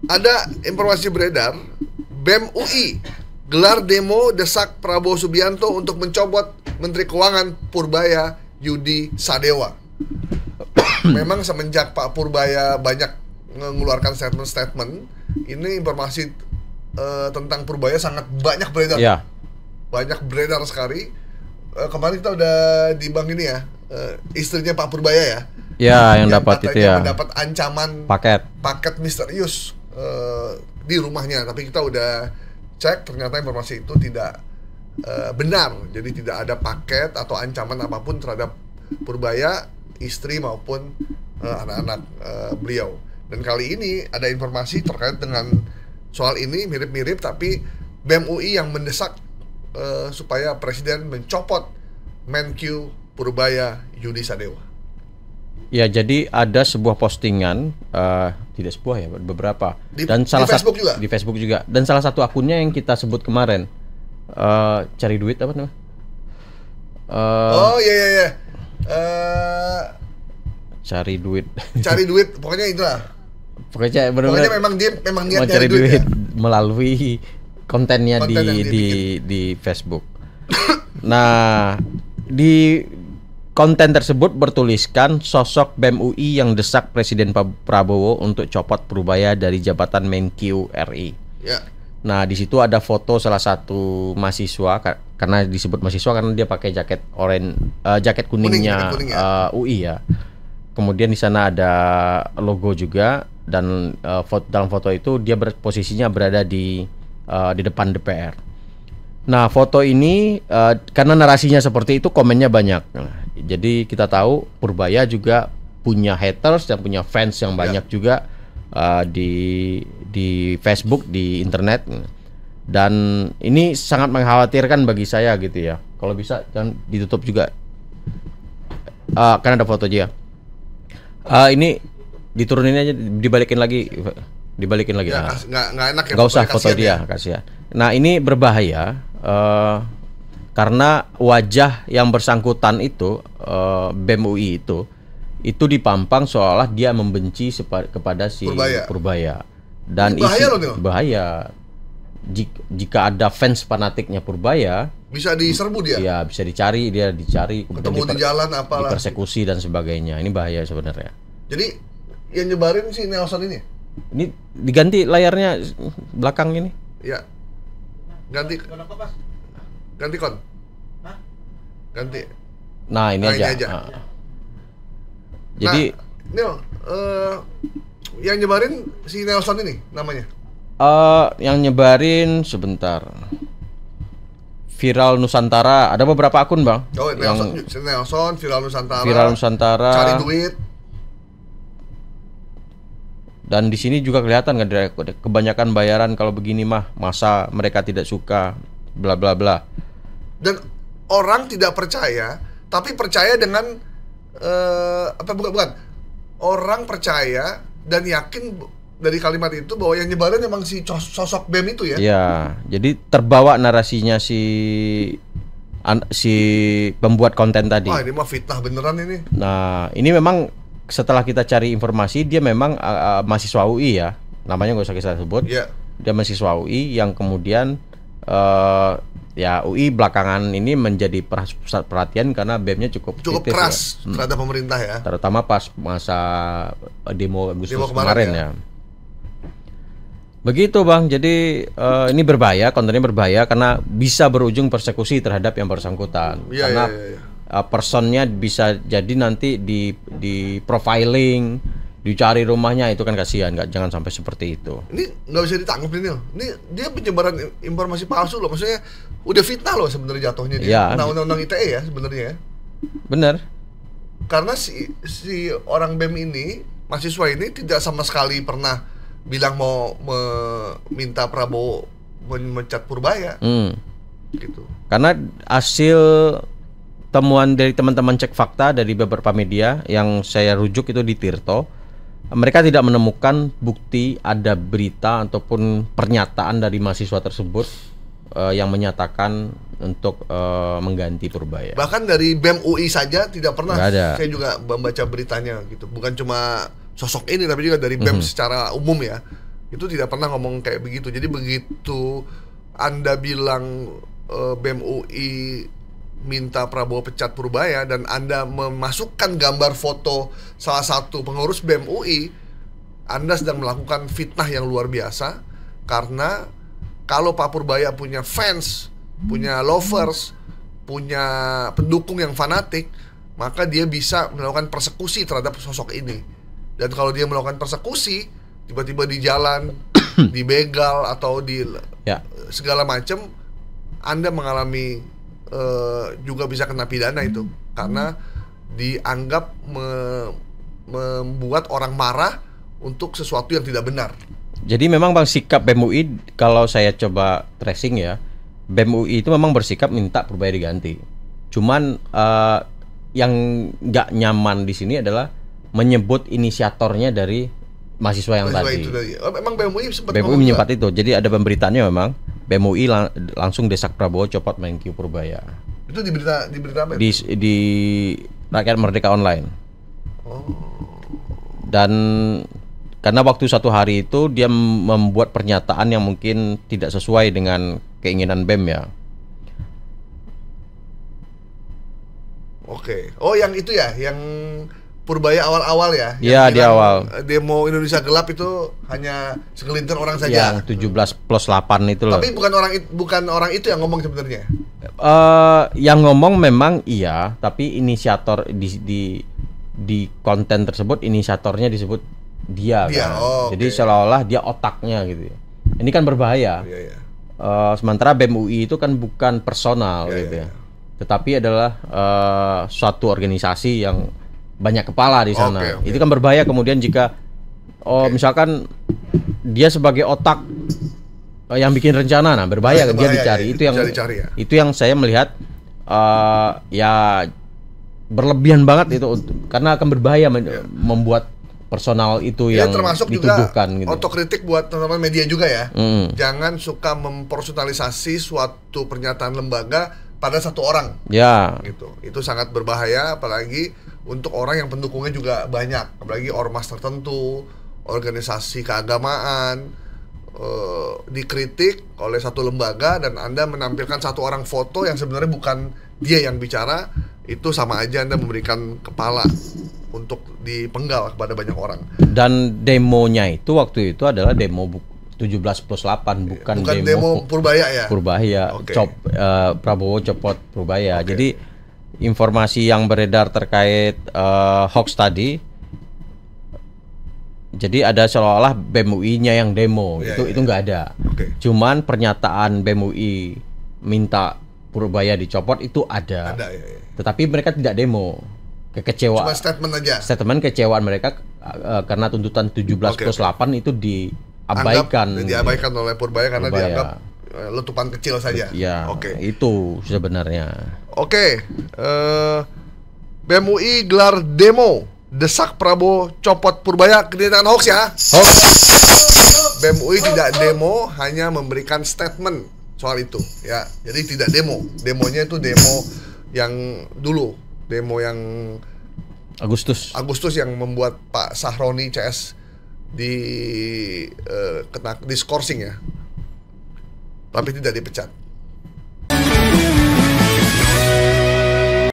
ada informasi beredar, BEM UI gelar demo desak Prabowo Subianto untuk mencopot Menteri Keuangan Purbaya Yudi Sadewa. Memang semenjak Pak Purbaya banyak mengeluarkan statement-statement, ini informasi tentang Purbaya sangat banyak beredar. Ya. Banyak beredar sekali. Kemarin kita udah di bank ini ya, istrinya Pak Purbaya ya. Ya, yang dapat itu ya. Mendapat ancaman paket misterius di rumahnya, tapi kita udah cek ternyata informasi itu tidak benar. Jadi tidak ada paket atau ancaman apapun terhadap Purbaya, istri maupun anak-anak beliau. Dan kali ini ada informasi terkait dengan soal ini mirip-mirip, tapi BEM UI yang mendesak supaya Presiden mencopot Menkyu Purbaya Yudi Sadewa. Ya, jadi ada sebuah postingan, tidak sebuah ya, beberapa. Dan salah satu di Facebook juga. Dan salah satu akunnya yang kita sebut kemarin, cari duit apa namanya? Oh iya. Cari duit. Cari duit, pokoknya itulah. Pokoknya memang niat cari duit ya? melalui kontennya di Facebook. Nah, di konten tersebut bertuliskan sosok BEM UI yang desak Presiden Prabowo untuk copot Purbaya dari jabatan Menkyu RI. Ya. Nah, di situ ada foto salah satu mahasiswa, karena disebut mahasiswa karena dia pakai jaket jaket kuningnya UI ya. Kemudian di sana ada logo juga, dan dalam foto itu dia posisinya berada di depan DPR. Nah, foto ini karena narasinya seperti itu, komennya banyak. Nah, jadi kita tahu Purbaya juga punya haters dan punya fans yang banyak juga di Facebook, di internet. Dan ini sangat mengkhawatirkan bagi saya gitu ya. Kalau bisa jangan ditutup juga. Kan ada foto aja. Ini diturunin aja, dibalikin lagi ya, nggak enak ya, nggak usah foto dia, kasihan. Nah, ini berbahaya karena wajah yang bersangkutan itu BEM UI itu dipampang seolah dia membenci kepada si Purbaya. Dan bahaya jika ada fans fanatiknya Purbaya, bisa diserbu dia. Ya, bisa dicari, ketemu di jalan apalah, dipersekusi dan sebagainya. Ini bahaya sebenarnya. Jadi yang nyebarin si Nelson ini diganti layarnya belakang ini. Ya. Ganti kon. Ganti. Nah, ini aja. Jadi yang nyebarin si Nelson ini namanya. Yang nyebarin sebentar. Viral Nusantara, ada beberapa akun, Bang. Oh, Nelson, Viral Nusantara. Cari duit. Dan di sini juga kelihatan kan, kebanyakan bayaran kalau begini masa mereka tidak suka, bla bla bla. Dan orang tidak percaya, tapi percaya dengan bukan. Orang percaya dan yakin dari kalimat itu bahwa yang nyebarin memang si sosok BEM itu ya. Ya, jadi terbawa narasinya si pembuat konten tadi. Wah, ini mah fitnah beneran ini. Nah, ini memang setelah kita cari informasi, dia memang mahasiswa UI ya, namanya nggak usah kita sebut. Yeah. Dia mahasiswa UI yang kemudian ya UI belakangan ini menjadi pusat perhatian karena BEM-nya cukup keras ya, terhadap pemerintah ya. Terutama pas masa demo Agustus kemarin ya. Begitu, Bang. Jadi ini berbahaya, kontennya berbahaya karena bisa berujung persekusi terhadap yang bersangkutan. Karena personnya bisa jadi nanti di profiling, dicari rumahnya, itu kan kasihan, jangan sampai seperti itu. Ini nggak bisa ditangkap ini. Ini dia penyebaran informasi palsu loh, maksudnya udah fitnah loh sebenarnya jatuhnya dia. Ya, undang-undang ITE ya sebenarnya. Bener. Karena si orang BEM ini, mahasiswa ini tidak sama sekali pernah bilang mau meminta Prabowo memecat Purbaya. Gitu. Karena hasil temuan dari teman-teman cek fakta dari beberapa media yang saya rujuk itu di Tirto, mereka tidak menemukan bukti ada berita ataupun pernyataan dari mahasiswa tersebut yang menyatakan untuk mengganti Purbaya. Bahkan dari BEM UI saja tidak pernah. Saya juga membaca beritanya gitu. Bukan cuma sosok ini tapi juga dari BEM secara umum ya. itu tidak pernah ngomong kayak begitu. Jadi begitu Anda bilang BEM UI minta Prabowo pecat Purbaya dan Anda memasukkan gambar foto salah satu pengurus BEM UI, Anda sedang melakukan fitnah yang luar biasa. Karena kalau Pak Purbaya punya fans, punya lovers, punya pendukung yang fanatik, maka dia bisa melakukan persekusi terhadap sosok ini. Dan kalau dia melakukan persekusi, tiba-tiba di jalan, dibegal atau di segala macam, Anda mengalami juga bisa kena pidana itu, karena dianggap membuat orang marah untuk sesuatu yang tidak benar. Jadi memang Bang, sikap BEM UI kalau saya coba tracing ya, BEM UI itu memang bersikap minta Purbaya diganti. Cuman yang nggak nyaman di sini adalah menyebut inisiatornya dari mahasiswa yang tadi. Memang BEM UI sempat menyimpan itu. Jadi ada pemberitaannya memang BEM UI langsung desak Prabowo copot Menkyu Purbaya. Itu di berita apa? Di Rakyat Merdeka Online. Dan karena waktu satu hari itu dia membuat pernyataan yang mungkin tidak sesuai dengan keinginan BEM ya. Oke. Oh, yang itu ya, yang Purbaya awal-awal ya? Iya, di awal. Demo Indonesia Gelap itu hanya segelintir orang saja. Yang 17+8 itu loh. Tapi bukan orang itu yang ngomong sebenarnya. Yang ngomong memang iya, tapi inisiator di konten tersebut inisiatornya disebut dia kan. Jadi seolah-olah dia otaknya gitu ya. Ini kan berbahaya. Sementara BEM UI itu kan bukan personal gitu ya. Tetapi adalah suatu organisasi yang banyak kepala di sana. Itu kan berbahaya kemudian jika misalkan dia sebagai otak yang bikin rencana, nah berbahaya dia dicari. Itu yang saya melihat ya berlebihan banget itu, karena akan berbahaya membuat personal itu yang termasuk dituduhkan juga gitu. Otokritik buat teman-teman media juga ya. Jangan suka mempersonalisasi suatu pernyataan lembaga pada satu orang. Ya. Gitu. Itu sangat berbahaya, apalagi untuk orang yang pendukungnya juga banyak, apalagi ormas tertentu, organisasi keagamaan, dikritik oleh satu lembaga dan Anda menampilkan satu orang foto yang sebenarnya bukan dia yang bicara, itu sama aja Anda memberikan kepala untuk dipenggal kepada banyak orang. Dan demonya itu waktu itu adalah demo 17+8, bukan demo Purbaya ya? Purbaya, Prabowo copot Purbaya. Jadi informasi yang beredar terkait hoax tadi, jadi ada seolah-olah BEM UI-nya yang demo, itu nggak ada. Cuman pernyataan BEM UI minta Purbaya dicopot itu ada. Tetapi mereka tidak demo. Kekecewaan. Cuma statement aja. Statement kecewaan mereka karena tuntutan 17+8 itu diabaikan oleh Purbaya karena dianggap letupan kecil saja. Ya, itu sebenarnya. BEM UI gelar demo desak Prabowo copot Purbaya, kedengaran hoax ya. BEM UI tidak demo, hanya memberikan statement soal itu ya. Jadi tidak demo. Demonya itu demo yang dulu, demo yang Agustus yang membuat Pak Sahroni CS di skorsing ya. Tapi tidak dipecat.